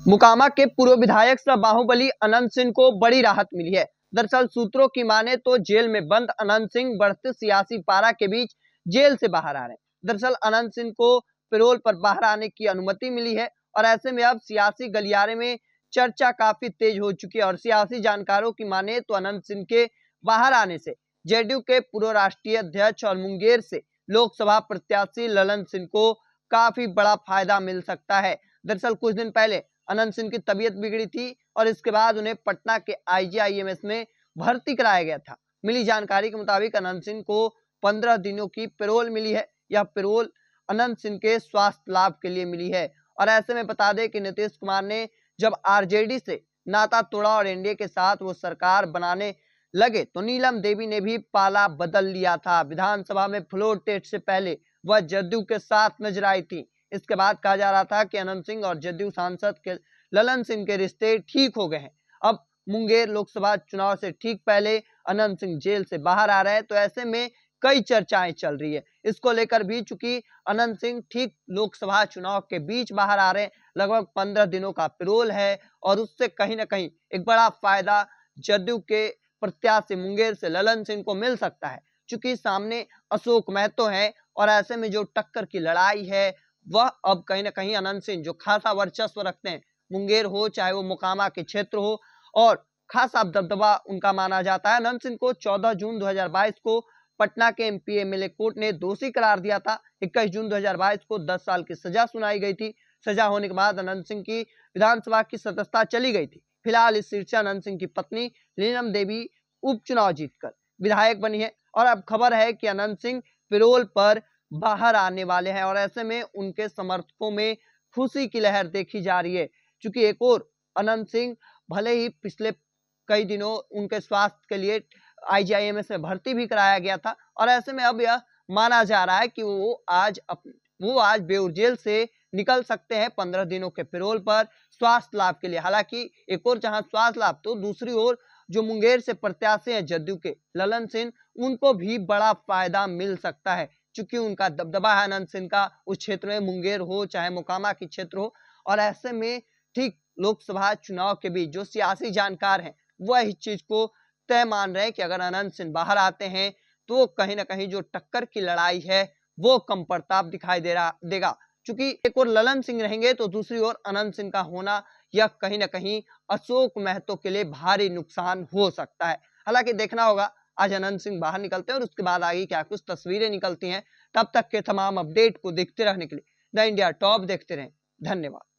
मोकामा के पूर्व विधायक सह बाहुबली अनंत सिंह को बड़ी राहत मिली है। दरअसल सूत्रों की माने तो जेल में बंद अनंत सिंह बढ़ते सियासी पारा के बीच जेल से बाहर आ रहे हैं। दरअसल अनंत सिंह को पैरोल पर बाहर आने की अनुमति मिली है और ऐसे में अब सियासी गलियारे में चर्चा काफी तेज हो चुकी है। और सियासी जानकारों की माने तो अनंत सिंह के बाहर आने से जेडीयू के पूर्व राष्ट्रीय अध्यक्ष और मुंगेर से लोकसभा प्रत्याशी ललन सिंह को काफी बड़ा फायदा मिल सकता है। दरअसल कुछ दिन पहले अनंत सिंह की तबीयत बिगड़ी थी और इसके बाद उन्हें पटना के आईजीआईएमएस में भर्ती कराया गया था। मिली जानकारी के मुताबिक अनंत सिंह को 15 दिनों की पैरोल मिली है। यह पैरोल अनंत सिंह के स्वास्थ्य लाभ के लिए मिली है। और ऐसे में बता दें कि नीतीश कुमार ने जब आरजेडी से नाता तोड़ा और एनडीए के साथ वो सरकार बनाने लगे तो नीलम देवी ने भी पाला बदल लिया था। विधानसभा में फ्लोर टेस्ट से पहले वह जदयू के साथ नजर आई थी। इसके बाद कहा जा रहा था कि अनंत सिंह और जदयू सांसद के ललन सिंह के रिश्ते ठीक हो गए हैं। अब मुंगेर लोकसभा चुनाव से ठीक पहले अनंत सिंह जेल से बाहर आ रहे हैं, तो ऐसे में कई चर्चाएं चल रही है इसको लेकर भी। चूंकि अनंत सिंह ठीक लोकसभा चुनाव के बीच बाहर आ रहे हैं, लगभग 15 दिनों का पैरोल है और उससे कहीं ना कहीं एक बड़ा फायदा जदयू के प्रत्याशी मुंगेर से ललन सिंह को मिल सकता है। चूंकि सामने अशोक महतो है और ऐसे में जो टक्कर की लड़ाई है वह अब कहीं ना कहीं अनंत सिंह जो खासा वर्चस्व रखते हैं, मुंगेर हो चाहे वो मोकामा के क्षेत्र हो, और खासा दबदबा उनका माना जाता है। अनंत सिंह को 14 जून 2022 को पटना के एमपी एमएलए कोर्ट ने दोषी करार दिया था। 21 जून 2022 को 10 साल की सजा सुनाई गई थी। सजा होने के बाद अनंत सिंह की विधानसभा की सदस्यता चली गई थी। फिलहाल इस सीट से अनंत सिंह की पत्नी नीलम देवी उपचुनाव जीतकर विधायक बनी है और अब खबर है कि अनंत सिंह पैरोल पर बाहर आने वाले हैं और ऐसे में उनके समर्थकों में खुशी की लहर देखी जा रही है। क्योंकि एक और अनंत सिंह भले ही पिछले कई दिनों उनके स्वास्थ्य के लिए आईजीआईएमएस में भर्ती भी कराया गया था और ऐसे में अब यह माना जा रहा है कि वो आज बेऊर जेल से निकल सकते हैं 15 दिनों के पैरोल पर स्वास्थ्य लाभ के लिए। हालांकि एक और जहां स्वास्थ्य लाभ, तो दूसरी ओर जो मुंगेर से प्रत्याशी हैं जदयू के ललन सिंह, उनको भी बड़ा फायदा मिल सकता है। चूंकि उनका दबदबा है अनंत सिंह का उस क्षेत्र में, मुंगेर हो चाहे मोकामा की क्षेत्र हो। और ऐसे में ठीक लोकसभा चुनाव के बीच जो सियासी जानकार हैं वह इस चीज को तय मान रहे हैं कि अगर अनंत सिंह बाहर आते हैं तो कहीं ना कहीं जो टक्कर की लड़ाई है वो कम प्रताप दिखाई देगा। क्योंकि एक और ललन सिंह रहेंगे तो दूसरी ओर अनंत सिंह का होना यह कहीं ना कहीं अशोक महतो के लिए भारी नुकसान हो सकता है। हालांकि देखना होगा आज अनंत सिंह बाहर निकलते हैं और उसके बाद आगे क्या कुछ तस्वीरें निकलती हैं। तब तक के तमाम अपडेट को देखते रहने के लिए द इंडिया टॉप देखते रहें। धन्यवाद।